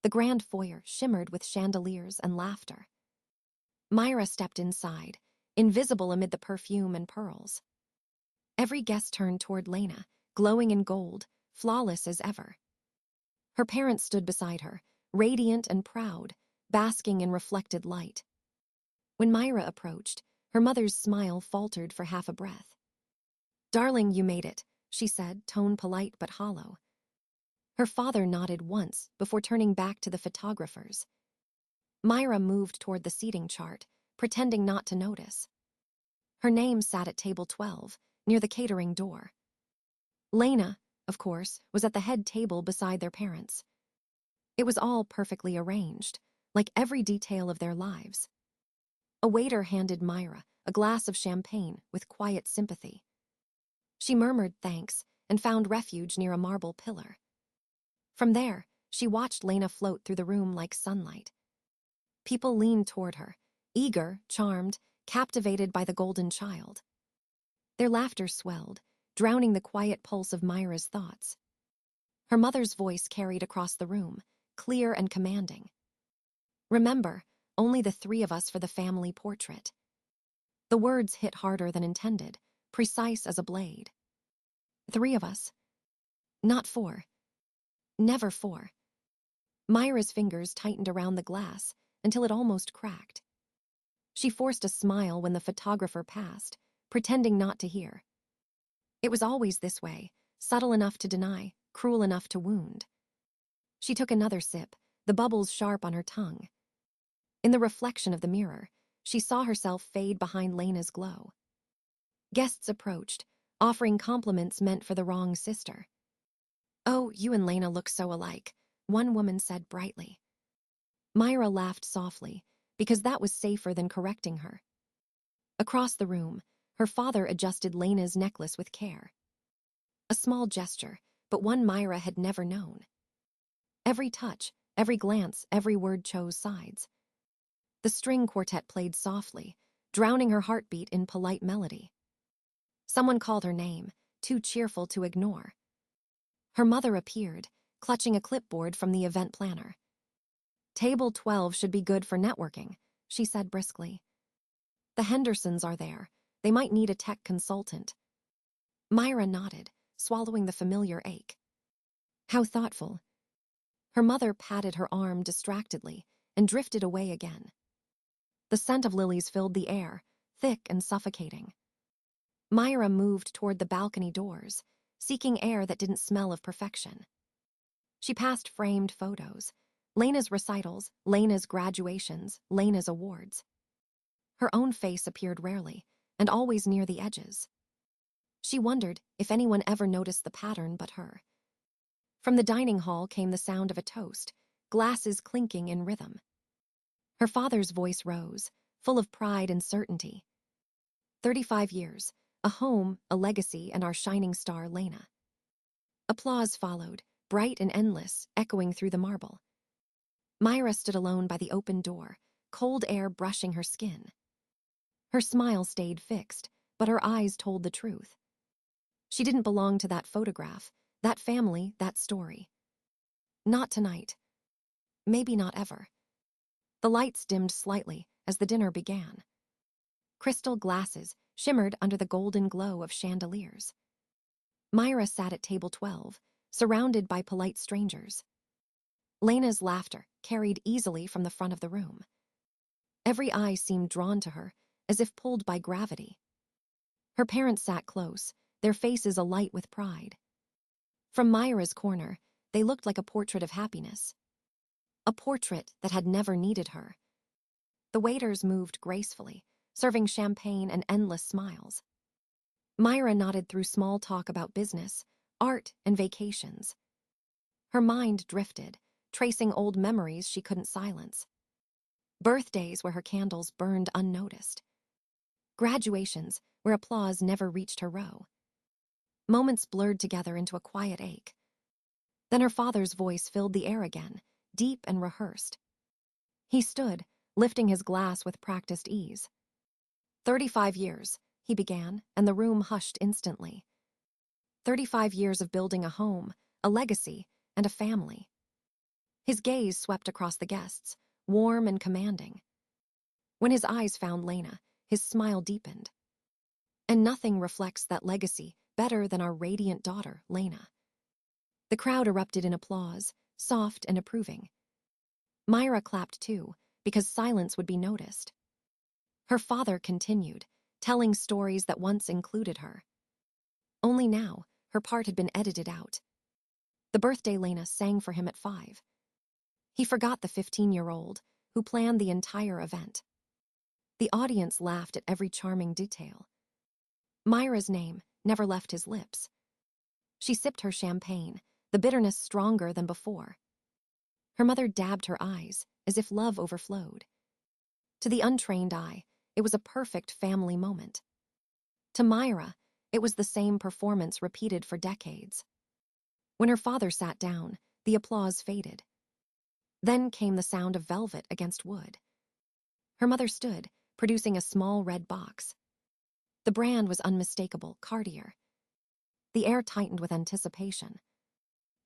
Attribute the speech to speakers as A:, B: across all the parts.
A: The grand foyer shimmered with chandeliers and laughter. Mira stepped inside, invisible amid the perfume and pearls. Every guest turned toward Lena, glowing in gold, flawless as ever. Her parents stood beside her, radiant and proud, basking in reflected light. When Mira approached, her mother's smile faltered for half a breath. "Darling, you made it," she said, tone polite but hollow. Her father nodded once before turning back to the photographers. Mira moved toward the seating chart, pretending not to notice. Her name sat at table 12, near the catering door. Lena, of course, was at the head table beside their parents. It was all perfectly arranged, like every detail of their lives. A waiter handed Mira a glass of champagne with quiet sympathy. She murmured thanks and found refuge near a marble pillar. From there, she watched Lena float through the room like sunlight. People leaned toward her, eager, charmed, captivated by the golden child. Their laughter swelled, drowning the quiet pulse of Myra's thoughts. Her mother's voice carried across the room, clear and commanding. "Remember, only the three of us for the family portrait." The words hit harder than intended, precise as a blade. 3 of us. Not 4. Never 4. Myra's fingers tightened around the glass until it almost cracked. She forced a smile when the photographer passed, pretending not to hear. It was always this way, subtle enough to deny, cruel enough to wound. She took another sip, the bubbles sharp on her tongue. In the reflection of the mirror, she saw herself fade behind Lena's glow. Guests approached, offering compliments meant for the wrong sister. "Oh, you and Lena look so alike," one woman said brightly. Mira laughed softly, because that was safer than correcting her. Across the room, her father adjusted Lena's necklace with care. A small gesture, but one Mira had never known. Every touch, every glance, every word chose sides. The string quartet played softly, drowning her heartbeat in polite melody. Someone called her name, too cheerful to ignore. Her mother appeared, clutching a clipboard from the event planner. "Table 12 should be good for networking," she said briskly. "The Hendersons are there. They might need a tech consultant." Mira nodded, swallowing the familiar ache. "How thoughtful." Her mother patted her arm distractedly and drifted away again. The scent of lilies filled the air, thick and suffocating. Mira moved toward the balcony doors, seeking air that didn't smell of perfection. She passed framed photos, Lena's recitals, Lena's graduations, Lena's awards. Her own face appeared rarely, and always near the edges. She wondered if anyone ever noticed the pattern but her. From the dining hall came the sound of a toast, glasses clinking in rhythm. Her father's voice rose, full of pride and certainty. 35 years, a home, a legacy, and our shining star, Lena. Applause followed, bright and endless, echoing through the marble. Mira stood alone by the open door, cold air brushing her skin. Her smile stayed fixed, but her eyes told the truth. She didn't belong to that photograph, that family, that story. Not tonight. Maybe not ever. The lights dimmed slightly as the dinner began. Crystal glasses shimmered under the golden glow of chandeliers. Mira sat at table 12, surrounded by polite strangers. Lena's laughter carried easily from the front of the room. Every eye seemed drawn to her, as if pulled by gravity. Her parents sat close, their faces alight with pride. From Myra's corner, they looked like a portrait of happiness. A portrait that had never needed her. The waiters moved gracefully, serving champagne and endless smiles. Mira nodded through small talk about business, art, and vacations. Her mind drifted, tracing old memories she couldn't silence. Birthdays where her candles burned unnoticed. Graduations where applause never reached her row. Moments blurred together into a quiet ache. Then her father's voice filled the air again, deep and rehearsed. He stood, lifting his glass with practiced ease. 35 years, he began, and the room hushed instantly. 35 years of building a home, a legacy, and a family. His gaze swept across the guests, warm and commanding. When his eyes found Lena, his smile deepened. And nothing reflects that legacy better than our radiant daughter, Lena. The crowd erupted in applause, soft and approving. Myra clapped too, because silence would be noticed. Her father continued, telling stories that once included her. Only now, her part had been edited out. The birthday Lena sang for him at 5. He forgot the 15-year-old, who planned the entire event. The audience laughed at every charming detail. Myra's name never left his lips. She sipped her champagne, the bitterness stronger than before. Her mother dabbed her eyes, as if love overflowed. To the untrained eye, it was a perfect family moment. To Myra, it was the same performance repeated for decades. When her father sat down, the applause faded. Then came the sound of velvet against wood. Her mother stood, producing a small red box. The brand was unmistakable, Cartier. The air tightened with anticipation.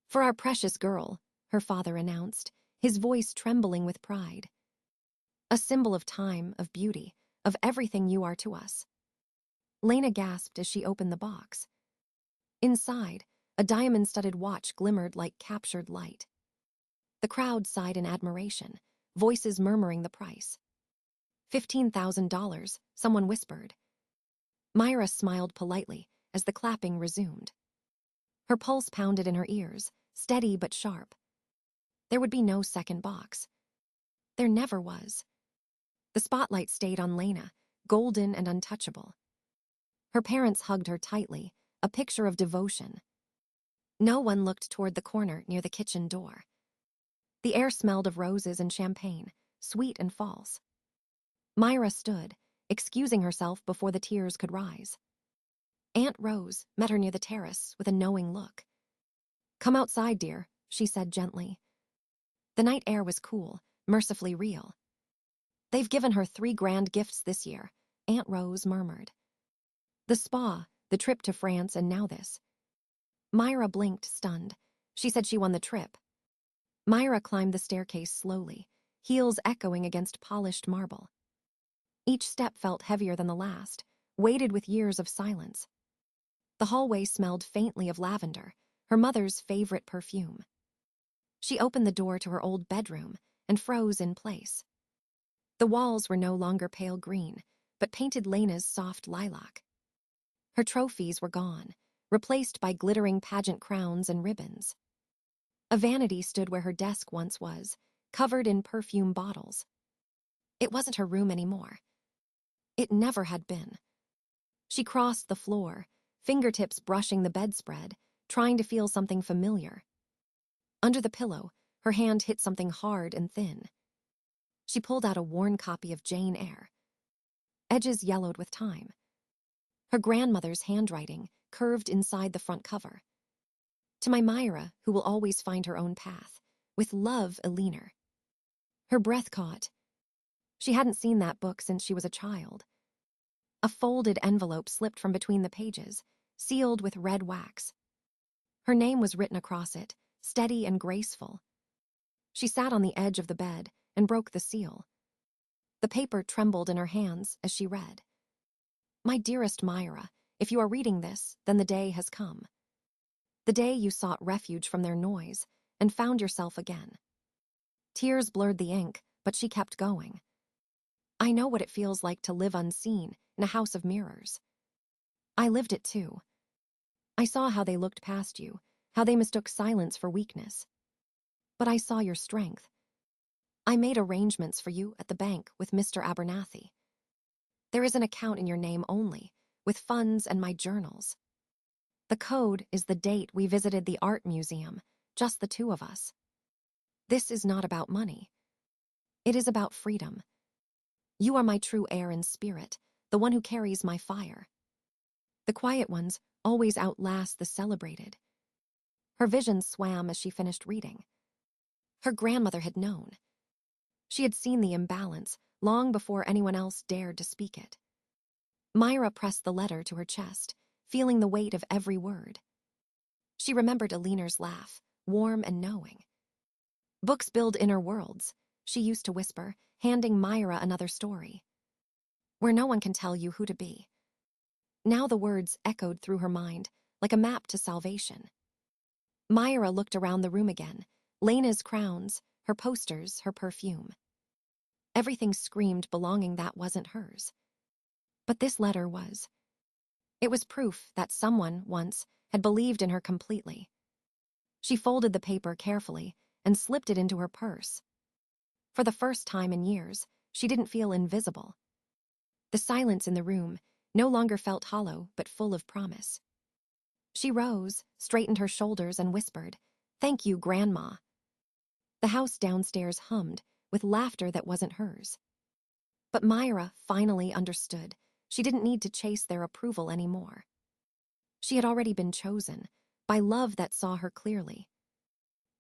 A: "For our precious girl," her father announced, his voice trembling with pride. "A symbol of time, of beauty, of everything you are to us." Lena gasped as she opened the box. Inside, a diamond-studded watch glimmered like captured light. The crowd sighed in admiration, voices murmuring the price. $15,000, someone whispered. Myra smiled politely as the clapping resumed. Her pulse pounded in her ears, steady but sharp. There would be no second box. There never was. The spotlight stayed on Lena, golden and untouchable. Her parents hugged her tightly, a picture of devotion. No one looked toward the corner near the kitchen door. The air smelled of roses and champagne, sweet and false. Myra stood, excusing herself before the tears could rise. Aunt Rose met her near the terrace with a knowing look. "Come outside, dear," she said gently. The night air was cool, mercifully real. "They've given her 3 grand gifts this year," Aunt Rose murmured. The spa, the trip to France, and now this. Myra blinked, stunned. She said she won the trip. Myra climbed the staircase slowly, heels echoing against polished marble. Each step felt heavier than the last, weighted with years of silence. The hallway smelled faintly of lavender, her mother's favorite perfume. She opened the door to her old bedroom and froze in place. The walls were no longer pale green, but painted Lena's soft lilac. Her trophies were gone, replaced by glittering pageant crowns and ribbons. A vanity stood where her desk once was, covered in perfume bottles. It wasn't her room anymore. It never had been. She crossed the floor, fingertips brushing the bedspread, trying to feel something familiar. Under the pillow, her hand hit something hard and thin. She pulled out a worn copy of Jane Eyre. Edges yellowed with time. Her grandmother's handwriting curved inside the front cover. "To my Myra, who will always find her own path. With love, Eleanor." Her breath caught. She hadn't seen that book since she was a child. A folded envelope slipped from between the pages, sealed with red wax. Her name was written across it, steady and graceful. She sat on the edge of the bed and broke the seal. The paper trembled in her hands as she read. "My dearest Myra, if you are reading this, then the day has come. The day you sought refuge from their noise and found yourself again." Tears blurred the ink, but she kept going. "I know what it feels like to live unseen in a house of mirrors. I lived it too. I saw how they looked past you, how they mistook silence for weakness. But I saw your strength. I made arrangements for you at the bank with Mr. Abernathy. There is an account in your name only, with funds and my journals. The code is the date we visited the art museum, just the 2 of us. This is not about money. It is about freedom. You are my true heir in spirit, the one who carries my fire. The quiet ones always outlast the celebrated." Her vision swam as she finished reading. Her grandmother had known. She had seen the imbalance long before anyone else dared to speak it. Myra pressed the letter to her chest, feeling the weight of every word. She remembered Eleanor's laugh, warm and knowing. Books build inner worlds, she used to whisper, handing Myra another story. Where no one can tell you who to be. Now the words echoed through her mind, like a map to salvation. Myra looked around the room again. Lena's crowns, her posters, her perfume. Everything screamed belonging that wasn't hers. But this letter was. It was proof that someone, once, had believed in her completely. She folded the paper carefully and slipped it into her purse. For the first time in years, she didn't feel invisible. The silence in the room no longer felt hollow but full of promise. She rose, straightened her shoulders, and whispered, "Thank you, Grandma." The house downstairs hummed, with laughter that wasn't hers. But Myra finally understood. She didn't need to chase their approval anymore. She had already been chosen, by love that saw her clearly.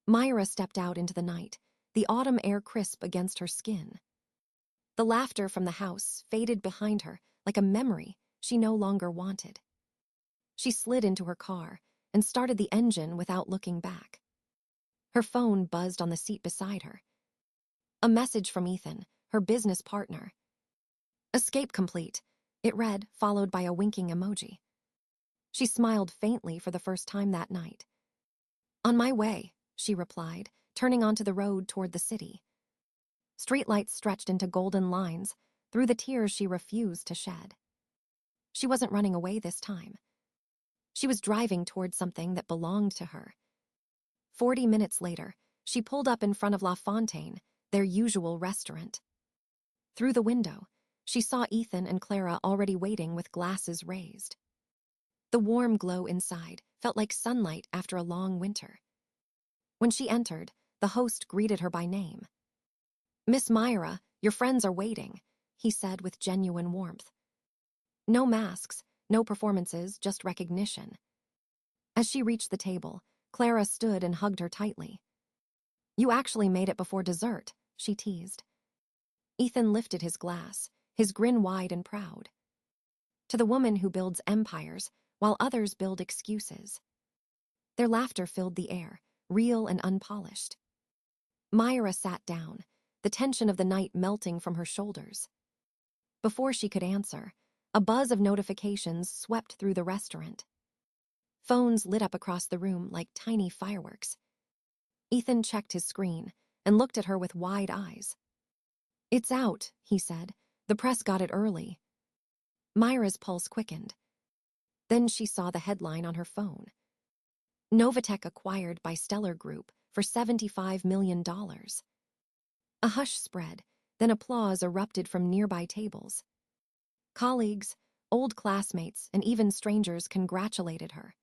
A: Myra stepped out into the night, the autumn air crisp against her skin. The laughter from the house faded behind her like a memory she no longer wanted. She slid into her car and started the engine without looking back. Her phone buzzed on the seat beside her. A message from Ethan, her business partner. "Escape complete," it read, followed by a winking emoji. She smiled faintly for the first time that night. "On my way," she replied, turning onto the road toward the city. Streetlights stretched into golden lines, through the tears she refused to shed. She wasn't running away this time. She was driving toward something that belonged to her. 40 minutes later, she pulled up in front of La Fontaine, their usual restaurant. Through the window, she saw Ethan and Clara already waiting with glasses raised. The warm glow inside felt like sunlight after a long winter. When she entered, the host greeted her by name. "Miss Myra, your friends are waiting," he said with genuine warmth. No masks, no performances, just recognition. As she reached the table, Clara stood and hugged her tightly. "You actually made it before dessert," she teased. Ethan lifted his glass, his grin wide and proud. "To the woman who builds empires, while others build excuses." Their laughter filled the air, real and unpolished. Myra sat down, the tension of the night melting from her shoulders. Before she could answer, a buzz of notifications swept through the restaurant. Phones lit up across the room like tiny fireworks. Ethan checked his screen and looked at her with wide eyes. "It's out," he said. "The press got it early." Myra's pulse quickened. Then she saw the headline on her phone. "Novatech acquired by Stellar Group for $75 million. A hush spread, then applause erupted from nearby tables. Colleagues, old classmates, and even strangers congratulated her.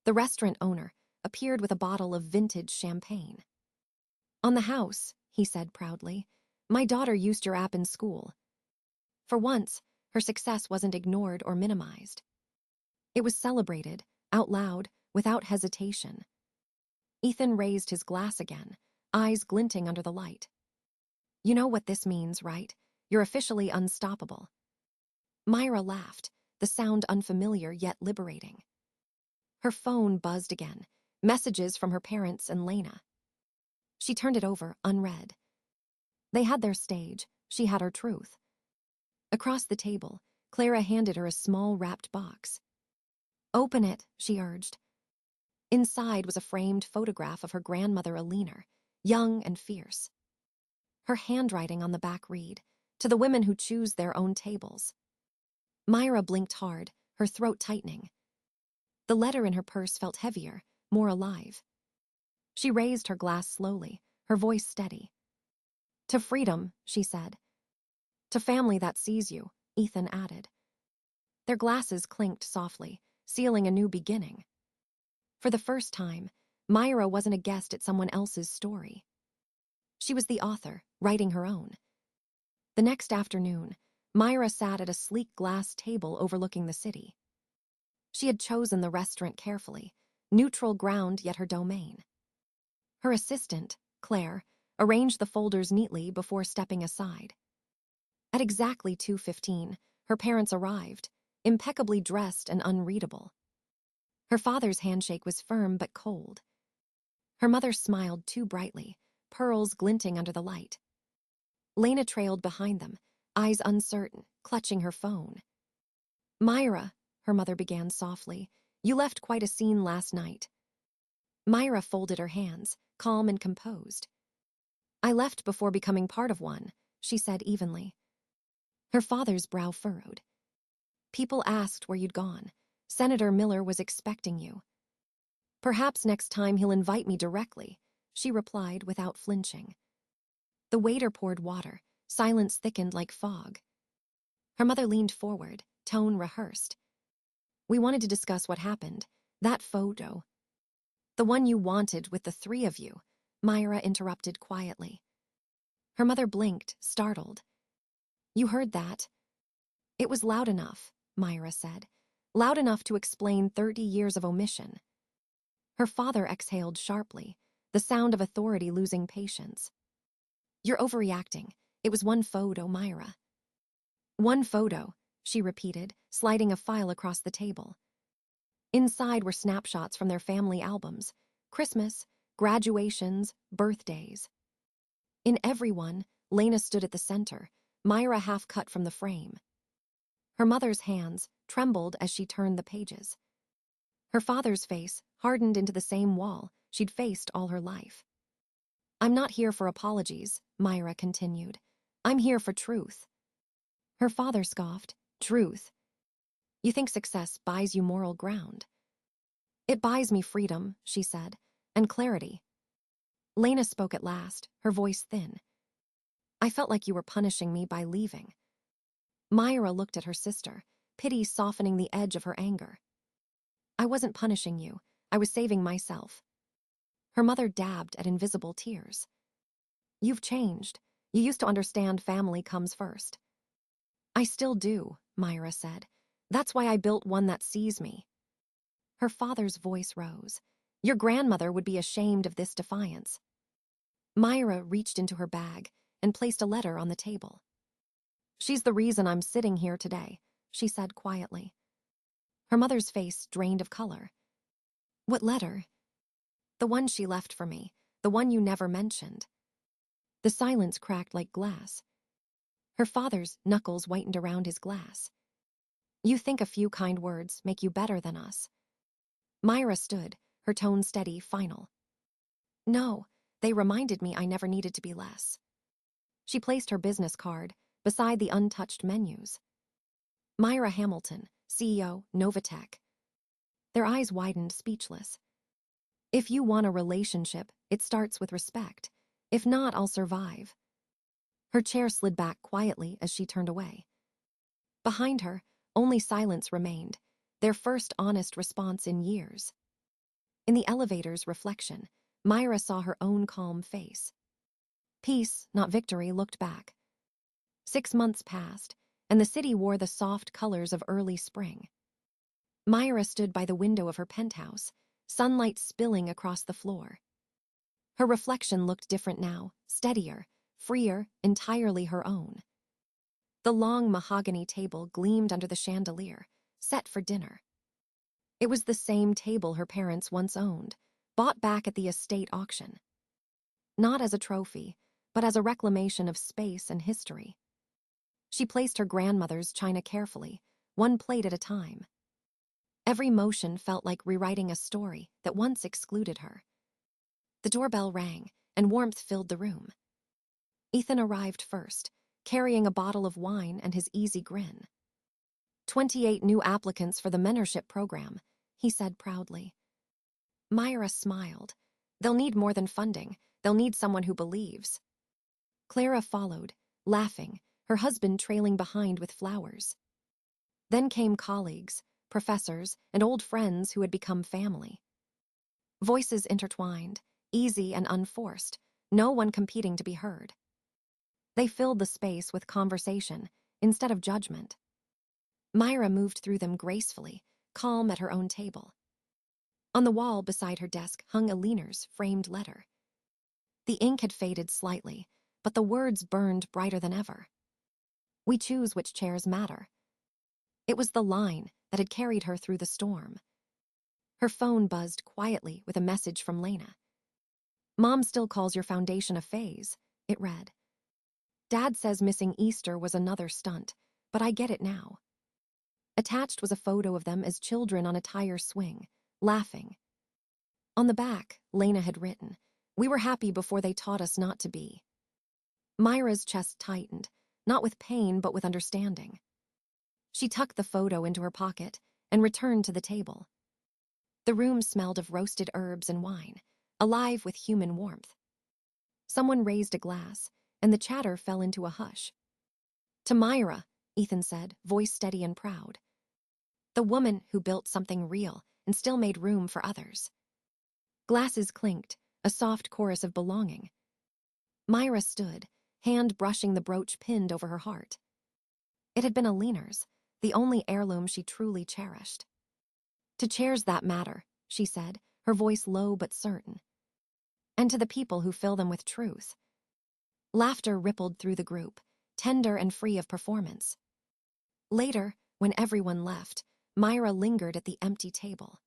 A: The restaurant owner appeared with a bottle of vintage champagne. "On the house," he said proudly. "My daughter used your app in school." For once, her success wasn't ignored or minimized. It was celebrated, out loud, without hesitation. Ethan raised his glass again, eyes glinting under the light. "You know what this means, right? You're officially unstoppable." Myra laughed, the sound unfamiliar yet liberating. Her phone buzzed again, messages from her parents and Lena. She turned it over, unread. They had their stage, she had her truth. Across the table, Clara handed her a small wrapped box. "Open it," she urged. Inside was a framed photograph of her grandmother Alina, young and fierce. Her handwriting on the back read, "To the women who choose their own tables." Myra blinked hard, her throat tightening. The letter in her purse felt heavier, more alive. She raised her glass slowly, her voice steady. "To freedom," she said. "To family that sees you," Ethan added. Their glasses clinked softly, sealing a new beginning. For the first time, Myra wasn't a guest at someone else's story. She was the author, writing her own. The next afternoon, Myra sat at a sleek glass table overlooking the city. She had chosen the restaurant carefully, neutral ground yet her domain. Her assistant, Claire, arranged the folders neatly before stepping aside. At exactly 2:15, her parents arrived, impeccably dressed and unreadable. Her father's handshake was firm but cold. Her mother smiled too brightly, pearls glinting under the light. Lena trailed behind them, eyes uncertain, clutching her phone. "Myra," her mother began softly, "you left quite a scene last night." Myra folded her hands, calm and composed. "I left before becoming part of one," she said evenly. Her father's brow furrowed. "People asked where you'd gone. Senator Miller was expecting you." "Perhaps next time he'll invite me directly," she replied without flinching. The waiter poured water. Silence thickened like fog. Her mother leaned forward, tone rehearsed. "We wanted to discuss what happened. That photo." "The one you wanted with the three of you," Myra interrupted quietly. Her mother blinked, startled. "You heard that?" "It was loud enough," Myra said. "Loud enough to explain 30 years of omission." Her father exhaled sharply, the sound of authority losing patience. "You're overreacting. It was one photo, Myra." "One photo," she repeated, sliding a file across the table. Inside were snapshots from their family albums, Christmas, graduations, birthdays. In every one, Lena stood at the center, Myra half cut from the frame. Her mother's hands trembled as she turned the pages. Her father's face hardened into the same wall she'd faced all her life. "I'm not here for apologies," Myra continued. "I'm here for truth." Her father scoffed. "Truth? You think success buys you moral ground?" "It buys me freedom," she said, "and clarity." Lena spoke at last, her voice thin. "I felt like you were punishing me by leaving." Myra looked at her sister, pity softening the edge of her anger. "I wasn't punishing you. I was saving myself." Her mother dabbed at invisible tears. "You've changed. You used to understand family comes first." "I still do," Myra said. "That's why I built one that sees me." Her father's voice rose. "Your grandmother would be ashamed of this defiance." Myra reached into her bag and placed a letter on the table. "She's the reason I'm sitting here today," she said quietly. Her mother's face drained of color. "What letter?" "The one she left for me, the one you never mentioned." The silence cracked like glass. Her father's knuckles whitened around his glass. "You think a few kind words make you better than us." Myra stood, her tone steady, final. "No, they reminded me I never needed to be less." She placed her business card beside the untouched menus. "Myra Hamilton, CEO, Novatech." Their eyes widened, speechless. "If you want a relationship, it starts with respect. If not, I'll survive." Her chair slid back quietly as she turned away. Behind her, only silence remained, their first honest response in years. In the elevator's reflection, Myra saw her own calm face. Peace, not victory, looked back. 6 months passed, and the city wore the soft colors of early spring. Myra stood by the window of her penthouse, sunlight spilling across the floor. Her reflection looked different now, steadier, freer, entirely her own. The long mahogany table gleamed under the chandelier, set for dinner. It was the same table her parents once owned, bought back at the estate auction. Not as a trophy, but as a reclamation of space and history. She placed her grandmother's china carefully, one plate at a time. Every motion felt like rewriting a story that once excluded her. The doorbell rang, and warmth filled the room. Ethan arrived first, carrying a bottle of wine and his easy grin. 28 new applicants for the mentorship program, he said proudly. Myra smiled. They'll need more than funding. They'll need someone who believes. Clara followed, laughing, her husband trailing behind with flowers. Then came colleagues, professors, and old friends who had become family. Voices intertwined, easy and unforced, no one competing to be heard. They filled the space with conversation instead of judgment. Myra moved through them gracefully, calm at her own table. On the wall beside her desk hung Aliner's framed letter. The ink had faded slightly, but the words burned brighter than ever. "We choose which chairs matter." It was the line that had carried her through the storm. Her phone buzzed quietly with a message from Lena. Mom still calls your foundation a phase, it read. Dad says missing Easter was another stunt, but I get it now. Attached was a photo of them as children on a tire swing, laughing. On the back, Lena had written, "We were happy before they taught us not to be." Myra's chest tightened, not with pain but with understanding. She tucked the photo into her pocket and returned to the table. The room smelled of roasted herbs and wine, alive with human warmth. Someone raised a glass, and the chatter fell into a hush. "To Myra," Ethan said, voice steady and proud. "The woman who built something real and still made room for others." Glasses clinked, a soft chorus of belonging. Myra stood, hand brushing the brooch pinned over her heart. It had been Alina's, the only heirloom she truly cherished. "To chairs that matter," she said, her voice low but certain. "And to the people who fill them with truth." Laughter rippled through the group, tender and free of performance. Later, when everyone left, Myra lingered at the empty table.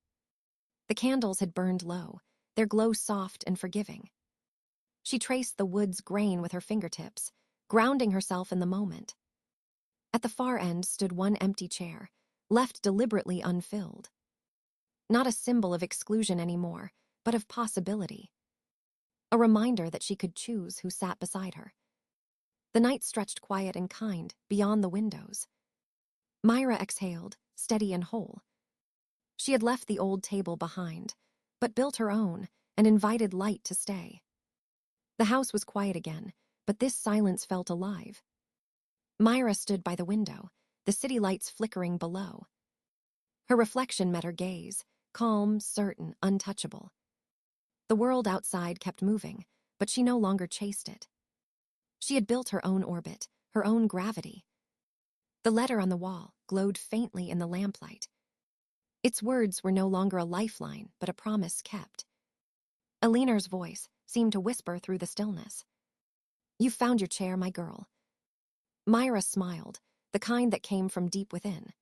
A: The candles had burned low, their glow soft and forgiving. She traced the wood's grain with her fingertips, grounding herself in the moment. At the far end stood one empty chair, left deliberately unfilled. Not a symbol of exclusion anymore, but of possibility. A reminder that she could choose who sat beside her. The night stretched quiet and kind beyond the windows. Myra exhaled, steady and whole. She had left the old table behind, but built her own and invited light to stay. The house was quiet again, but this silence felt alive. Myra stood by the window, the city lights flickering below. Her reflection met her gaze, calm, certain, untouchable. The world outside kept moving, but she no longer chased it. She had built her own orbit, her own gravity. The letter on the wall glowed faintly in the lamplight. Its words were no longer a lifeline, but a promise kept. Alina's voice seemed to whisper through the stillness. "You've found your chair, my girl." Myra smiled, the kind that came from deep within.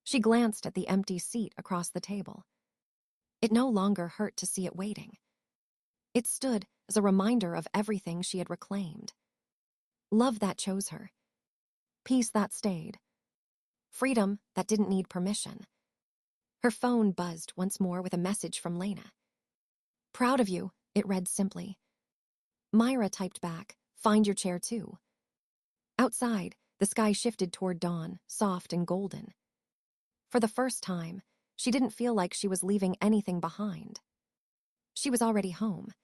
A: She glanced at the empty seat across the table. It no longer hurt to see it waiting. It stood as a reminder of everything she had reclaimed. Love that chose her. Peace that stayed. Freedom that didn't need permission. Her phone buzzed once more with a message from Lena. "Proud of you," it read simply. Myra typed back, "Find your chair too." Outside, the sky shifted toward dawn, soft and golden. For the first time, she didn't feel like she was leaving anything behind. She was already home,